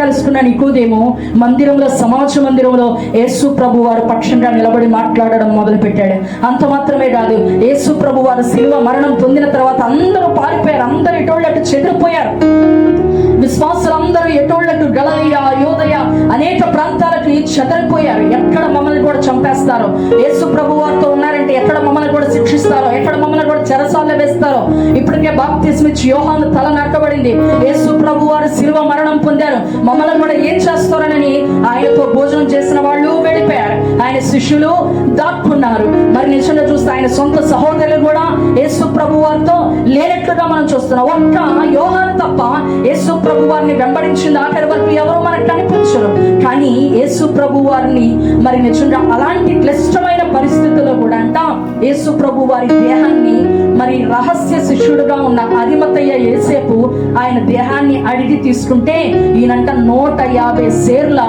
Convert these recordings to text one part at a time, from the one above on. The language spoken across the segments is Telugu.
కలుసుకున్న నికోదేము మందిరంలో, సమాజ మందిరంలో యేసు ప్రభు వారు పక్షంగా నిలబడి మాట్లాడడం మొదలు పెట్టాడు. అంత మాత్రమే కాదు, యేసు ప్రభు వారు శిలువ మరణం పొందిన తర్వాత అందరూ పారిపోయారు. అందరూ ఎటోళ్ళట్టు చెదిరిపోయారు. విశ్వాసులందరూ ఎటోళ్ళట్టు గలిలయ, యోదయ అనేక ప్రాంతాలకు చెదరిపోయారు. ఎక్కడ మమ్మల్ని కూడా చంపేస్తారో, యేసు ప్రభు వారితో ఉన్నారంటే ఎక్కడ మమ్మల్ని కూడా శిక్షిస్తారో, ఎక్కడ మమ్మల్ని కూడా చెరసాల్లో వేస్తారో. ఇప్పటికే బాప్తిస్మం ఇచ్చి యోహాను తల నరకబడింది. యేసు ప్రభు వారు శిలువ మరణం పొందారు. మమ్మల్ని కూడా ఏం చేస్తారనని ఆయనతో భోజనం చేసిన వాళ్ళు వెళ్ళిపోయారు. ఆయన శిష్యులు దాక్కున్నారు. మరి నిజంగా చూస్తే ఆయన సొంత సహోదరులు కూడా యేసు ప్రభు వారితో లేనట్లుగా మనం చూస్తున్నాం. ఒక్క యోహాను తప్ప యేసు ప్రభు వారిని వెంబడించింది ఆఖరి వరకు ఎవరో మనకు కనిపించరు. కానీ యేసు ప్రభు వారిని మరి నిజంగా అలాంటి క్లిష్టమైన పరిస్థితుల్లో కూడా అంట యేసు ప్రభు వారి దేహాన్ని మరి రహస్య శిష్యుడుగా ఉన్న అరిమతయ్య యేసేపు ఆయన దేహాన్ని అడిగి తీసుకుంటే ఈయనంట 150 సేర్ల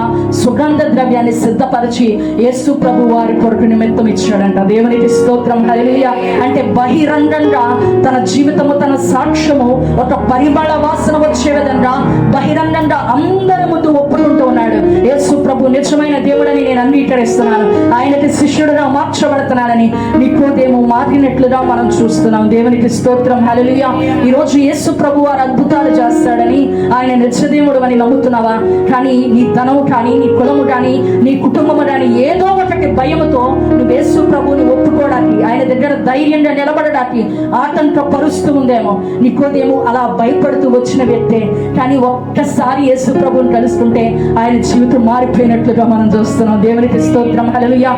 సుగంధ ద్రవ్యాన్ని సిద్ధపరిచి యేసు ప్రభు వారి కొరకు నిమిత్తం ఇచ్చాడంట. దేవునికి స్తోత్రం, హల్లెలూయా. అంటే బహిరంగంగా తన జీవితము, తన సాక్ష్యము ఒక పరిమళ వాసన వచ్చే విధంగా బహిరంగంగా అందరి ముందు ఒప్పుకుంటూ ఉన్నాడు. యేసు ప్రభు నిజమైన దేవుడని నేను అంగీకరిస్తున్నాను, ఆయనకి శిష్యుడుగా మార్చబడుతున్నానని నికోదేము మారినట్లుగా మనం చూస్తున్నాం. దేవునికి స్తోత్రం, హల్లెలూయా. ఈ రోజు యేసు ప్రభు వారు అద్భుతాలు చేస్తాడని, ఆయన నిత్యదేవుడు అని నమ్ముతున్నావా? కానీ నీ ధనము కానీ, నీ కులము కానీ, నీ కుటుంబము కానీ ఏదో ఒకటి భయముతో నువ్వు యేసు ప్రభువుని ఒప్పుకోవడానికి, ఆయన దగ్గర ధైర్యంగా నిలబడడానికి ఆటంకపరుస్తూ ఉందేమో. నికోదేము అలా భయపడుతూ వచ్చిన వ్యక్తే, కానీ ఒక్కసారి యేసు ప్రభువుని కలుసుకుంటే ఆయన జీవితం మారిపోయినట్లుగా మనం చూస్తున్నాం. దేవునికి స్తోత్రం, హల్లెలూయా.